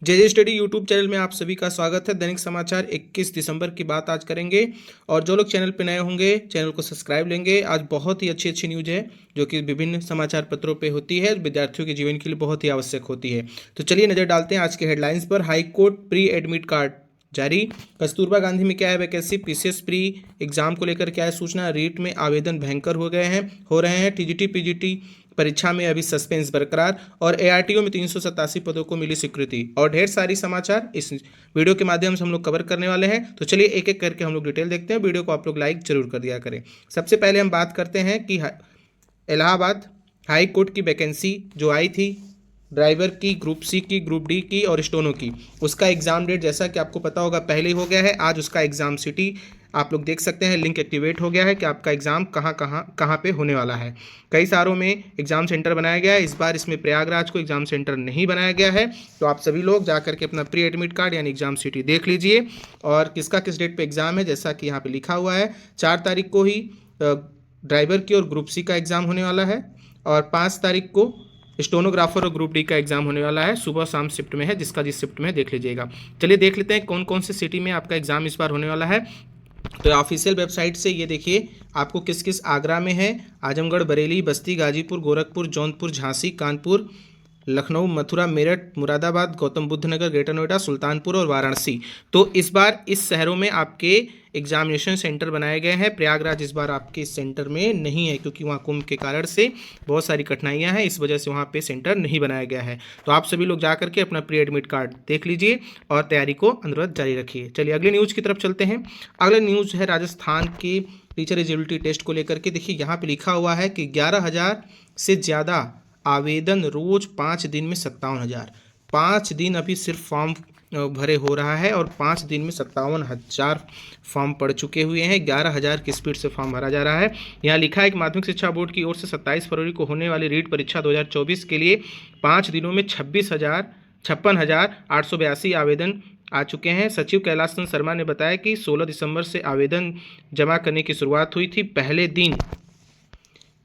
जे study YouTube channel में आप सभी का स्वागत है। दैनिक समाचार 21 दिसंबर की बात आज करेंगे और जो लोग चैनल पर नए होंगे चैनल को सब्सक्राइब लेंगे। आज बहुत ही अच्छी अच्छी न्यूज़ है जो कि विभिन्न समाचार पत्रों पे होती है, विद्यार्थियों के जीवन के लिए बहुत ही आवश्यक होती है। तो चलिए नज़र डालते हैं आज के हेडलाइंस पर। High court pre admit card जारी। कस्तूरबा गांधी में क्या है वैकेंसी। पीसीएस प्री एग्जाम को लेकर क्या है सूचना। रीट में आवेदन भयंकर हो रहे हैं। टीजीटी पीजीटी परीक्षा में अभी सस्पेंस बरकरार और एआरटीओ में 387 पदों को मिली स्वीकृति और ढेर सारी समाचार इस वीडियो के माध्यम से हम लोग कवर करने वाले हैं। तो चलिए एक एक करके हम लोग डिटेल देखते हैं। वीडियो को आप लोग लाइक जरूर कर दिया करें। सबसे पहले हम बात करते हैं कि इलाहाबाद हाई कोर्ट की वैकेंसी जो आई थी ड्राइवर की, ग्रुप सी की, ग्रुप डी की और स्टोनो की, उसका एग्जाम डेट जैसा कि आपको पता होगा पहले ही हो गया है। आज उसका एग्जाम सिटी आप लोग देख सकते हैं, लिंक एक्टिवेट हो गया है कि आपका एग्जाम कहाँ पे होने वाला है। कई सारों में एग्जाम सेंटर बनाया गया है, इस बार इसमें प्रयागराज को एग्जाम सेंटर नहीं बनाया गया है। तो आप सभी लोग जा करके अपना प्री एडमिट कार्ड यानी एग्जाम सिटी देख लीजिए और किसका किस डेट पे एग्जाम है। जैसा कि यहाँ पे लिखा हुआ है 4 तारीख को ही ड्राइवर की और ग्रुप सी का एग्जाम होने वाला है और 5 तारीख को स्टोनोग्राफर और ग्रुप डी का एग्जाम होने वाला है। सुबह शाम शिफ्ट में है, जिसका जिस शिफ्ट में देख लीजिएगा। चलिए देख लेते हैं कौन कौन से सिटी में आपका एग्जाम इस बार होने वाला है। तो ऑफिशियल वेबसाइट से ये देखिए आपको किस किस आगरा में है, आजमगढ़, बरेली, बस्ती, गाजीपुर, गोरखपुर, जौनपुर, झांसी, कानपुर, लखनऊ, मथुरा, मेरठ, मुरादाबाद, गौतम बुद्ध नगर, ग्रेटर नोएडा, सुल्तानपुर और वाराणसी। तो इस बार इस शहरों में आपके एग्जामिनेशन सेंटर बनाए गए हैं। प्रयागराज इस बार आपके सेंटर में नहीं है क्योंकि वहाँ कुंभ के कारण से बहुत सारी कठिनाइयाँ हैं, इस वजह से वहाँ पे सेंटर नहीं बनाया गया है। तो आप सभी लोग जा करके अपना प्री एडमिट कार्ड देख लीजिए और तैयारी को अनुरोध जारी रखिए। चलिए अगली न्यूज़ की तरफ चलते हैं। अगला न्यूज़ है राजस्थान के टीचर एलिजिबिलिटी टेस्ट को लेकर के। देखिए यहाँ पे लिखा हुआ है कि 11,000 से ज़्यादा आवेदन, रोज 5 दिन में 57,000। 5 दिन अभी सिर्फ फॉर्म भरे हो रहा है और 5 दिन में 57,000 फॉर्म पड़ चुके हुए हैं। 11,000 की स्पीड से फॉर्म भरा जा रहा है। यहाँ लिखा है कि माध्यमिक शिक्षा बोर्ड की ओर से 27 फरवरी को होने वाली रीट परीक्षा 2024 के लिए 5 दिनों में 56,882 आवेदन आ चुके हैं। सचिव कैलाश चंद्र शर्मा ने बताया कि 16 दिसंबर से आवेदन जमा करने की शुरुआत हुई थी। पहले दिन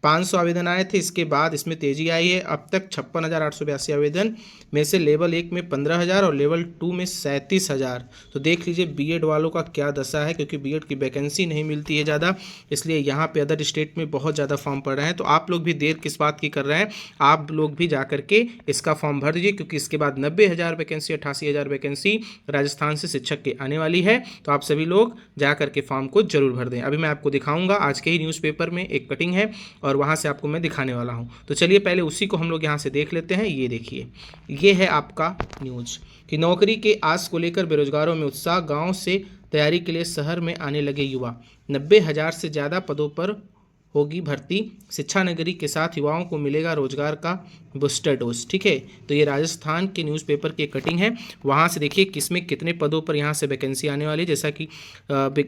500 आवेदन आए थे, इसके बाद इसमें तेजी आई है। अब तक 56,882 आवेदन में से लेवल 1 में 15,000 और लेवल 2 में 37,000। तो देख लीजिए बीएड वालों का क्या दशा है, क्योंकि बीएड की वैकेंसी नहीं मिलती है ज़्यादा, इसलिए यहाँ पे अदर स्टेट में बहुत ज़्यादा फॉर्म पड़ रहे हैं। तो आप लोग भी देर किस बात की कर रहे हैं, आप लोग भी जा करके इसका फॉर्म भर दीजिए, क्योंकि इसके बाद 90,000 वैकेंसी, 88,000 वैकेंसी राजस्थान से शिक्षक के आने वाली है। तो आप सभी लोग जा करके फॉर्म को जरूर भर दें। अभी मैं आपको दिखाऊंगा, आज के ही न्यूज़पेपर में एक कटिंग है और वहाँ से आपको मैं दिखाने वाला हूँ। तो चलिए पहले उसी को हम लोग यहाँ से देख लेते हैं। ये देखिए, ये है आपका न्यूज़ कि नौकरी के आस को लेकर बेरोजगारों में उत्साह, गांव से तैयारी के लिए शहर में आने लगे युवा। 90,000 से ज़्यादा पदों पर होगी भर्ती। शिक्षा नगरी के साथ युवाओं को मिलेगा रोजगार का बूस्टर डोज। ठीक है, तो ये राजस्थान के न्यूज़पेपर की कटिंग है। वहाँ से देखिए किसमें कितने पदों पर यहाँ से वैकेंसी आने वाली है। जैसा कि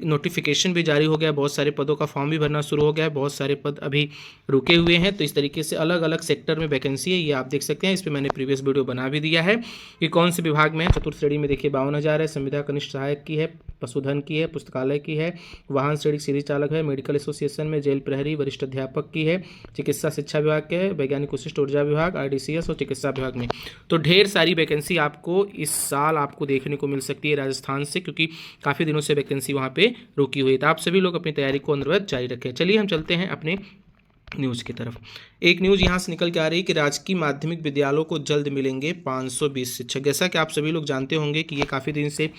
नोटिफिकेशन भी जारी हो गया, बहुत सारे पदों का फॉर्म भी भरना शुरू हो गया है, बहुत सारे पद अभी रुके हुए हैं। तो इस तरीके से अलग अलग सेक्टर में वैकेंसी है, ये आप देख सकते हैं। इस पर मैंने प्रीवियस वीडियो बना भी दिया है कि कौन से विभाग में है। चतुर्थ श्रेणी में देखिए 52,000 है, संविदा कनिष्ठ सहायक की है, पशुधन की है, पुस्तकालय की है, वाहन श्रेणी सीधी चालक है, मेडिकल एसोसिएशन में जेल प्रहरी, वरिष्ठ अध्यापक की है, चिकित्सा शिक्षा विभाग के है, वैज्ञानिक विशिष्ट ऊर्जा विभाग, आरडीसीएस और चिकित्सा विभाग में। तो ढेर सारी वैकेंसी आपको इस साल आपको देखने को मिल सकती है राजस्थान से, क्योंकि काफ़ी दिनों से वैकेंसी वहाँ पे रुकी हुई है। तो आप सभी लोग अपनी तैयारी को अनुरोध जारी रखें। चलिए हम चलते हैं अपने न्यूज़ की तरफ। एक न्यूज़ यहाँ से निकल के आ रही है कि राजकीय माध्यमिक विद्यालयों को जल्द मिलेंगे 520 शिक्षक। जैसा कि आप सभी लोग जानते होंगे कि ये काफ़ी दिन से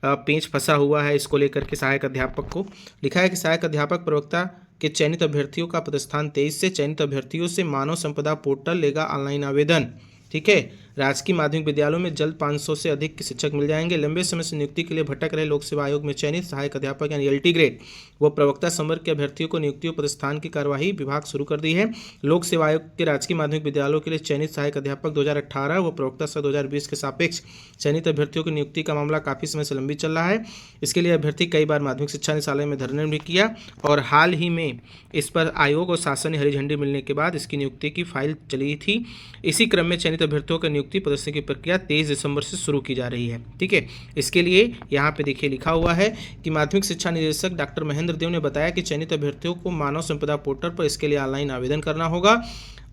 पेंच फंसा हुआ है, इसको लेकर के सहायक अध्यापक को लिखा है कि सहायक अध्यापक प्रवक्ता के चयनित अभ्यर्थियों का प्रतिष्ठान 23 से चयनित अभ्यर्थियों से मानव संपदा पोर्टल लेगा ऑनलाइन आवेदन। ठीक है, राजकीय माध्यमिक विद्यालयों में जल्द 500 से अधिक के शिक्षक मिल जाएंगे। लंबे समय से नियुक्ति के लिए भटक रहे लोक सेवा आयोग में चयनित सहायक अध्यापक यानी एलटी ग्रेड व प्रवक्ता संवर्ग के अभ्यर्थियों को नियुक्तियों प्रतिष्ठान की कार्यवाही विभाग शुरू कर दी है। लोक सेवा आयोग के राजकीय माध्यमिक विद्यालयों के लिए चयनित सहायक अध्यापक 2018 व प्रवक्ता सत्र 2020 के सापेक्ष चयनित अभ्यर्थियों की नियुक्ति का मामला काफ़ी समय से लंबित चल रहा है। इसके लिए अभ्यर्थी कई बार माध्यमिक शिक्षा निदेशालय में धरने भी किया और हाल ही में इस पर आयोग और शासन ने हरी झंडी मिलने के बाद इसकी नियुक्ति की फाइल चली थी। इसी क्रम में चयनित अभ्यर्थियों का नियुक्ति प्रदर्शन की प्रक्रिया 23 दिसंबर से शुरू की जा रही है। ठीक है, इसके लिए यहाँ पे देखिए लिखा हुआ है कि माध्यमिक शिक्षा निदेशक डॉक्टर महेंद्र देव ने बताया कि चयनित अभ्यर्थियों को मानव संपदा पोर्टल पर इसके लिए ऑनलाइन आवेदन करना होगा।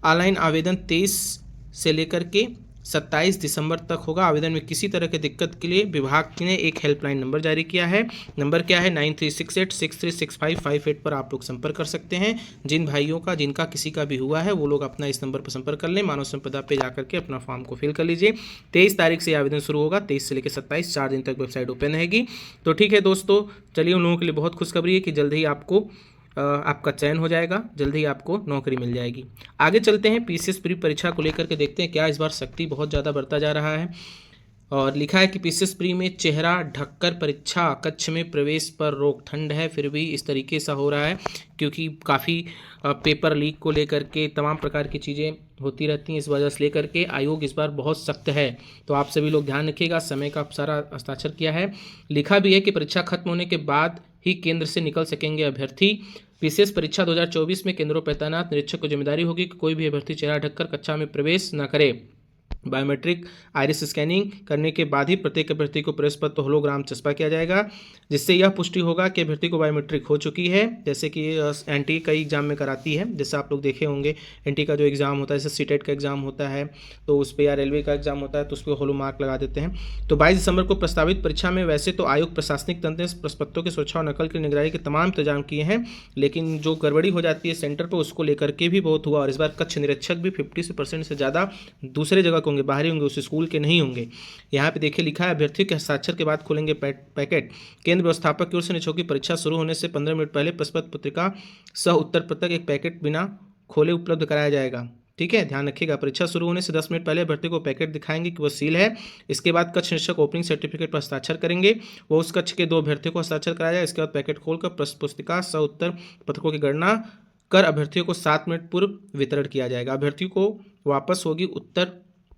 ऑनलाइन आवेदन 23 से लेकर के 27 दिसंबर तक होगा। आवेदन में किसी तरह की दिक्कत के लिए विभाग ने एक हेल्पलाइन नंबर जारी किया है। नंबर क्या है? 9368636558 पर आप लोग संपर्क कर सकते हैं। जिन भाइयों का जिनका किसी का भी हुआ है वो लोग अपना इस नंबर पर संपर्क कर लें। मानव संपदा पे जाकर के अपना फॉर्म को फिल कर लीजिए। 23 तारीख से आवेदन शुरू होगा, 23 से लेकर 27, 4 दिन तक वेबसाइट ओपन रहेगी। तो ठीक है दोस्तों, चलिए उन लोगों के लिए बहुत खुशखबरी है कि जल्द ही आपको आपका चयन हो जाएगा, जल्द ही आपको नौकरी मिल जाएगी। आगे चलते हैं, पीसीएस प्री परीक्षा को लेकर के देखते हैं क्या इस बार सख्ती बहुत ज़्यादा बढ़ता जा रहा है। और लिखा है कि पीसीएस प्री में चेहरा ढककर परीक्षा कक्ष में प्रवेश पर रोक। ठंड है फिर भी इस तरीके से हो रहा है क्योंकि काफ़ी पेपर लीक को लेकर के तमाम प्रकार की चीज़ें होती रहती हैं। इस वजह से लेकर के आयोग इस बार बहुत सख्त है, तो आप सभी लोग ध्यान रखिएगा। समय का सारा हस्ताक्षर किया है। लिखा भी है कि परीक्षा खत्म होने के बाद ही केंद्र से निकल सकेंगे अभ्यर्थी। पीसीएस परीक्षा 2024 में केंद्रों पर तैनात निरीक्षक को जिम्मेदारी होगी कि कोई भी अभ्यर्थी चेहरा ढककर कक्षा में प्रवेश न करे। बायोमेट्रिक आइरिस स्कैनिंग करने के बाद ही प्रत्येक अभ्यर्थी को प्रवेश पत्र होलोग्राम चस्पा किया जाएगा, जिससे यह पुष्टि होगा कि अभ्यर्थी को बायोमेट्रिक हो चुकी है। जैसे कि एनटी कई एग्जाम में कराती है, जैसे आप लोग देखे होंगे एनटी का जो एग्ज़ाम होता है, जैसे सीटेट का एग्जाम होता है तो उस पर, या रेलवे का एग्जाम होता है तो उस पर होलो मार्क लगा देते हैं। तो 22 दिसंबर को प्रस्तावित परीक्षा में वैसे तो आयोग प्रशासनिक तंत्र ने प्रश्न पत्रों की सुरक्षा और नकल की निगरानी के तमाम इंतजाम किए हैं, लेकिन जो गड़बड़ी हो जाती है सेंटर पर उसको लेकर के भी बहुत हुआ। और इस बार कक्ष निरीक्षक भी 50% से ज़्यादा दूसरे जगह के होंगे, बाहरी होंगे, उस स्कूल के नहीं होंगे। यहाँ पे देखिए लिखा है अभ्यर्थियों के हस्ताक्षर के बाद खोलेंगे पैकेट। केंद्र व्यवस्थापक की ओर से निरीक्षकों की परीक्षा शुरू होने से 15 मिनट पहले प्रश्न पत्रिका सह उत्तर पत्रक एक पैकेट बिना खोले उपलब्ध कराया जाएगा। ठीक है, ध्यान रखिएगा। परीक्षा शुरू होने से 10 मिनट पहले अभ्यर्थी को पैकेट दिखाएंगे कि वो सील है। इसके बाद कक्ष निरीक्षक ओपनिंग सर्टिफिकेट पर हस्ताक्षर करेंगे। वो उस कक्ष के 2 अभ्यर्थियों को हस्ताक्षर कराया जाए। इसके बाद पैकेट खोलकर प्रश्न पुस्तिका सह उत्तर पत्रकों की गणना कर अभ्यर्थियों को 7 मिनट पूर्व वितरण किया जाएगा। अभ्यर्थियों को वापस होगी उत्तर,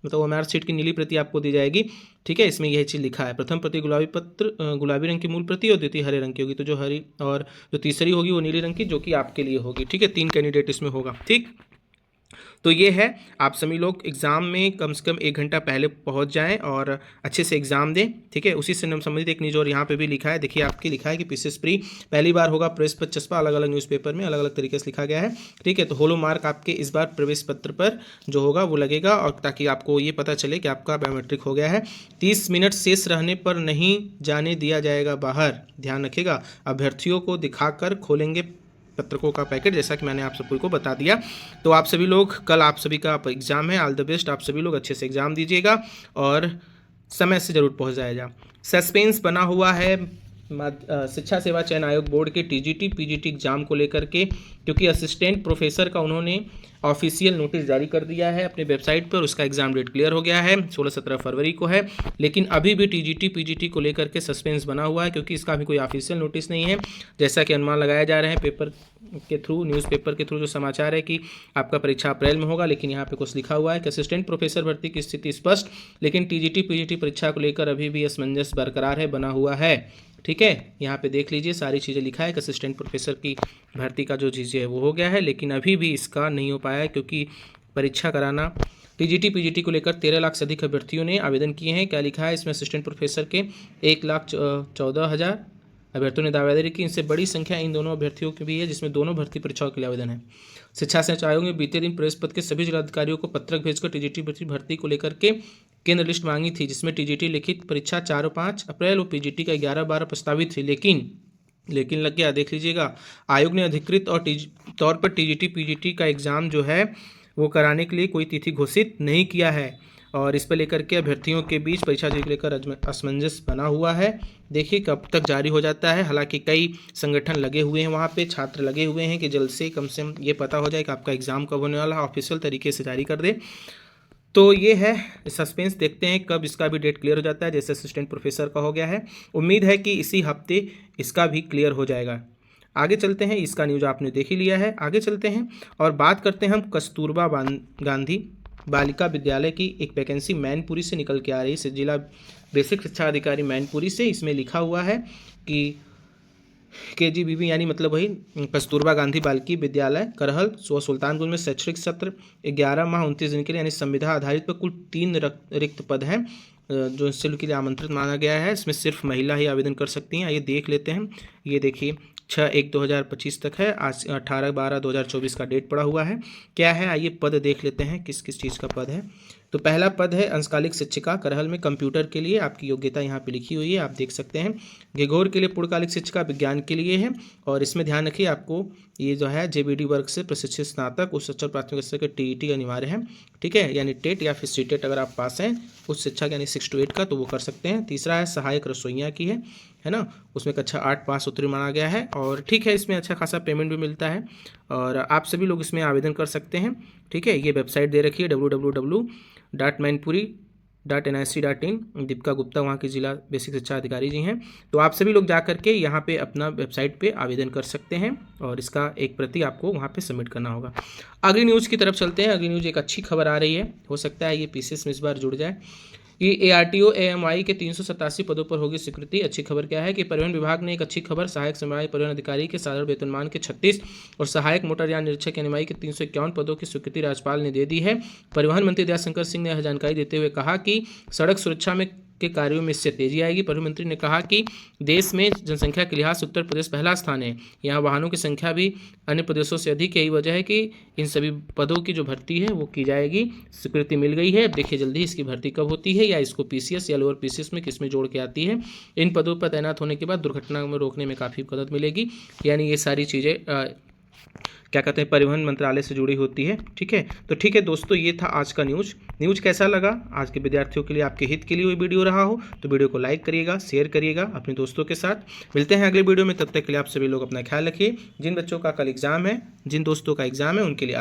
मतलब ओएमआर सीट की नीली प्रति आपको दी जाएगी। ठीक है, इसमें यह चीज़ लिखा है। प्रथम प्रति गुलाबी रंग की मूल प्रति और द्वितीय हरे रंग की होगी। तो जो हरी और जो तीसरी होगी वो नीली रंग की, जो कि आपके लिए होगी। ठीक है, 3 कैंडिडेट इसमें होगा। ठीक, तो ये है, आप सभी लोग एग्ज़ाम में कम से कम 1 घंटा पहले पहुंच जाएं और अच्छे से एग्ज़ाम दें। ठीक है, उसी से संबंधित एक न्यूज़ और यहाँ पे भी लिखा है। देखिए आपकी लिखा है कि पीसीएस प्री पहली बार होगा प्रेस पर चस्पा, अलग अलग न्यूज़पेपर में अलग अलग तरीके से लिखा गया है। ठीक है, तो होलो मार्क आपके इस बार प्रवेश पत्र पर जो होगा वो लगेगा, और ताकि आपको ये पता चले कि आपका बायोमेट्रिक हो गया है। 30 मिनट शेष रहने पर नहीं जाने दिया जाएगा बाहर। ध्यान रखिएगा, अभ्यर्थियों को दिखाकर खोलेंगे पत्रकों का पैकेट, जैसा कि मैंने आप सभी को बता दिया। तो आप सभी लोग, कल आप सभी का एग्ज़ाम है, ऑल द बेस्ट। आप सभी लोग अच्छे से एग्ज़ाम दीजिएगा और समय से ज़रूर पहुंच जाएगा। सस्पेंस बना हुआ है शिक्षा सेवा चयन आयोग बोर्ड के टीजीटी पीजीटी एग्जाम को लेकर के, क्योंकि असिस्टेंट प्रोफेसर का उन्होंने ऑफिशियल नोटिस जारी कर दिया है अपने वेबसाइट पर। उसका एग्जाम डेट क्लियर हो गया है, 16-17 फरवरी को है। लेकिन अभी भी टीजीटी पीजीटी को लेकर के सस्पेंस बना हुआ है, क्योंकि इसका अभी कोई ऑफिशियल नोटिस नहीं है। जैसा कि अनुमान लगाया जा रहे हैं पेपर के थ्रू, न्यूज़पेपर के थ्रू जो समाचार है कि आपका परीक्षा अप्रैल में होगा, लेकिन यहाँ पे कुछ लिखा हुआ है कि असिस्टेंट प्रोफेसर भर्ती की स्थिति स्पष्ट, लेकिन टीजीटी पीजीटी परीक्षा को लेकर अभी भी असमंजस बरकरार है, बना हुआ है। ठीक है, यहाँ पे देख लीजिए सारी चीज़ें लिखा है कि असिस्टेंट प्रोफेसर की भर्ती का जो चीज़ें है वो हो गया है, लेकिन अभी भी इसका नहीं हो पाया है, क्योंकि परीक्षा कराना टीजीटी पीजीटी को लेकर 13 लाख से अधिक अभ्यर्थियों ने आवेदन किए हैं। क्या लिखा है इसमें? असिस्टेंट प्रोफेसर के 1,14,000 अभ्यर्थियों ने दावेदारी की। इनसे बड़ी संख्या इन दोनों अभ्यर्थियों की भी है, जिसमें दोनों भर्ती परीक्षाओं के लिए आवेदन है। शिक्षा सेवा आयोग ने बीते दिन प्रवेश पत्र के सभी जिलाधिकारियों को पत्रक भेजकर टीजीटी भर्ती को लेकर के केंद्र लिस्ट मांगी थी, जिसमें टीजीटी लिखित परीक्षा 4 और 5 अप्रैल और पीजीटी का 11-12 प्रस्तावित थी। लेकिन लग गया, देख लीजिएगा, आयोग ने अधिकृत और तौर पर टीजीटी पीजीटी का एग्ज़ाम जो है वो कराने के लिए कोई तिथि घोषित नहीं किया है, और इस पर लेकर के अभ्यर्थियों के बीच परीक्षा तिथि लेकर असमंजस बना हुआ है। देखिए कब तक जारी हो जाता है। हालांकि कई संगठन लगे हुए हैं, वहाँ पे छात्र लगे हुए हैं कि जल्द से कम ये पता हो जाए कि आपका एग्ज़ाम कब होने वाला है, ऑफिशियल तरीके से जारी कर दे। तो ये है सस्पेंस, देखते हैं कब इसका भी डेट क्लियर हो जाता है। जैसे असिस्टेंट प्रोफेसर का हो गया है, उम्मीद है कि इसी हफ्ते इसका भी क्लियर हो जाएगा। आगे चलते हैं, इसका न्यूज़ आपने देख ही लिया है। आगे चलते हैं और बात करते हैं हम कस्तूरबा गांधी बालिका विद्यालय की एक वैकेंसी मैनपुरी से निकल के आ रही है, जिला बेसिक शिक्षा अधिकारी मैनपुरी से। इसमें लिखा हुआ है कि KGBB यानी मतलब वही कस्तूरबा गांधी बालिका विद्यालय करहल सुल्तानगंज में शैक्षणिक सत्र 11 माह 29 दिन के लिए यानी संविधा आधारित पर कुल 3 रिक्त पद हैं जो इंस्टीट्यूट के लिए आमंत्रित माना गया है। इसमें सिर्फ महिला ही आवेदन कर सकती हैं। आइए देख लेते हैं। ये देखिए 6/1/2025 तक है, आज 18/12/2024 का डेट पड़ा हुआ है। क्या है आइए पद देख लेते हैं, किस किस चीज़ का पद है। तो पहला पद है अंशकालिक शिक्षिका करहल में कंप्यूटर के लिए, आपकी योग्यता यहाँ पे लिखी हुई है, आप देख सकते हैं। घीघोर के लिए पूर्णकालिक शिक्षिका विज्ञान के लिए है, और इसमें ध्यान रखिए आपको ये जो है जेबीडी वर्ग से प्रशिक्षित स्नातक उच्च शिक्षा प्राथमिक स्तर के टीईटी अनिवार्य है, ठीक है, यानी टेट या फिर सीटेट अगर आप पास हैं उच्च शिक्षा यानी 6 to 8 का तो वो कर सकते हैं। तीसरा है सहायक रसोइया की है ना, उसमें कक्षा 8 पास उत्तीर्ण माना गया है, और ठीक है इसमें अच्छा खासा पेमेंट भी मिलता है, और आप सभी लोग इसमें आवेदन कर सकते हैं, ठीक है। ये वेबसाइट दे रखी है www.mainpuri.nic.in, दीपिका गुप्ता वहाँ की जिला बेसिक शिक्षा अधिकारी जी हैं। तो आप सभी लोग जा करके यहाँ पे अपना वेबसाइट पे आवेदन कर सकते हैं, और इसका एक प्रति आपको वहाँ पे सबमिट करना होगा। अगली न्यूज़ की तरफ चलते हैं। अगली न्यूज़ एक अच्छी खबर आ रही है, हो सकता है ये पीसीएस में इस बार जुड़ जाए। ये ARTO AMI के 387 पदों पर होगी स्वीकृति। अच्छी खबर क्या है कि परिवहन विभाग ने एक अच्छी खबर, सहायक समवाय परिवहन अधिकारी के साधारण वेतनमान के 36 और सहायक मोटरयान निरीक्षक NMI के 351 पदों की स्वीकृति राज्यपाल ने दे दी है। परिवहन मंत्री दयाशंकर सिंह ने यह जानकारी देते हुए कहा कि सड़क सुरक्षा में के कार्यों में इससे तेजी आएगी। परिवहन मंत्री ने कहा कि देश में जनसंख्या के लिहाज से उत्तर प्रदेश पहला स्थान है, यहाँ वाहनों की संख्या भी अन्य प्रदेशों से अधिक, यही वजह है कि इन सभी पदों की जो भर्ती है वो की जाएगी। स्वीकृति मिल गई है, देखिए जल्दी इसकी भर्ती कब होती है, या इसको पीसीएस या लोअर पीसीएस में किस में जोड़ के आती है। इन पदों पर तैनात होने के बाद दुर्घटना में रोकने में काफ़ी मदद मिलेगी, यानी ये सारी चीज़ें क्या कहते हैं परिवहन मंत्रालय से जुड़ी होती है, ठीक है। तो ठीक है दोस्तों, ये था आज का न्यूज़ कैसा लगा, आज के विद्यार्थियों के लिए आपके हित के लिए कोई वीडियो रहा हो तो वीडियो को लाइक करिएगा, शेयर करिएगा अपने दोस्तों के साथ। मिलते हैं अगले वीडियो में, तब तक के लिए आप सभी लोग अपना ख्याल रखिए। जिन बच्चों का कल एग्जाम है, जिन दोस्तों का एग्जाम है उनके लिए